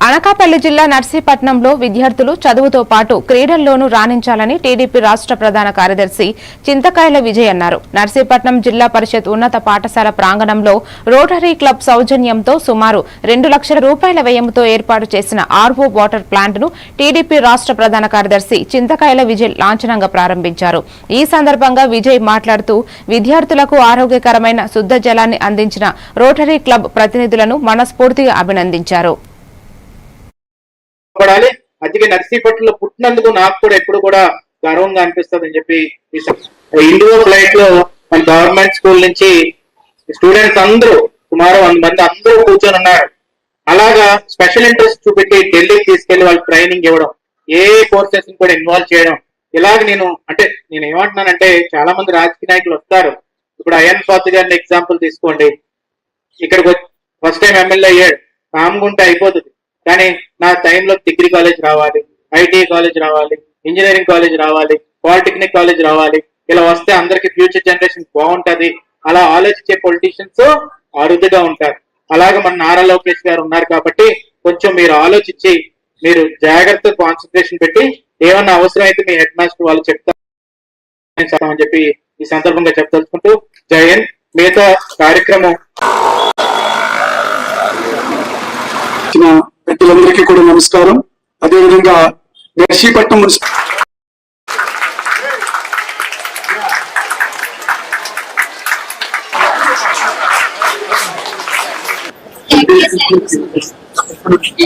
అనకాపల్లి జిల్లా నర్సీపట్నంలో విద్యార్థులు చదువుతో పాటు క్రీడల్లోనూ రాణించాలని టీడీపీ రాష్ట్ర ప్రధాన కార్యదర్శి చింతకాయల విజయ్ అన్నారు. నర్సీపట్నం జిల్లా పరిషత్ ఉన్నత పాఠశాల ప్రాంగణంలో రోటరీ క్లబ్ సౌజన్యంతో సుమారు 2 లక్షల రూపాయల వ్యయంతో ఏర్పాటు చేసిన ఆర్వో వాటర్ ప్లాంట్ ను టీడీపీ రాష్ట్ర ప్రధాన కార్యదర్శి చింతకాయల విజయ్ లాంఛనంగా ప్రారంభించారు. ఈ సందర్భంగా విజయ్ మాట్లాడుతూ విద్యార్థులకు ఆరోగ్యకరమైన శుద్ధ జలాన్ని అందించిన రోటరీ క్లబ్ ప్రతినిధులను మనస్ఫూర్తిగా అభినందించారు. అందుకే నర్సీపట్నంలో పుట్టినందుకు నాకు కూడా ఎప్పుడు కూడా గర్వంగా అనిపిస్తుంది అని చెప్పి ఇండిగో ఫ్లైట్ లో మన గవర్నమెంట్ స్కూల్ నుంచి స్టూడెంట్స్ అందరూ సుమారు 100 మంది అందరూ కూర్చొని ఉన్నారు. అలాగా స్పెషల్ ఇంట్రెస్ట్ చూపెట్టి ఢిల్లీకి తీసుకెళ్లి వాళ్ళు ట్రైనింగ్ ఇవ్వడం, ఏ కోర్సెస్ కూడా ఇన్వాల్వ్ చేయడం. ఇలాగ నేను ఏమంటున్నానంటే చాలా మంది రాజకీయ నాయకులు వస్తారు. ఇప్పుడు అయన్ ఫాత్ గారిని ఎగ్జాంపుల్ తీసుకోండి. ఇక్కడికి ఫస్ట్ టైం ఎమ్మెల్యే అయ్యాడు, కామ్గుంటే అయిపోతుంది. కానీ నా టైంలో డిగ్రీ కాలేజ్ రావాలి, ఐటీ కాలేజ్ రావాలి, ఇంజనీరింగ్ కాలేజ్ రావాలి, పాలిటెక్నిక్ కాలేజ్ రావాలి. ఇలా వస్తే అందరికి ఫ్యూచర్ జనరేషన్ బాగుంటది. అలా ఆలోచించే పొలిటీషియన్స్ అరుదుగా ఉంటారు. అలాగే మన నారా లోకేష్ గారు ఉన్నారు కాబట్టి కొంచెం మీరు ఆలోచించి మీరు జాగ్రత్త కాన్సన్ట్రేషన్ పెట్టి ఏమన్నా అవసరం అయితే మీ హెడ్ మాస్టర్ వాళ్ళు చెప్తారని చెప్పి ఈ సందర్భంగా చెప్తలుచుకుంటూ జై హింద్. మిగతా కార్యక్రమం పెద్దలందరికీ కూడా నమస్కారం. అదేవిధంగా నర్సీపట్నం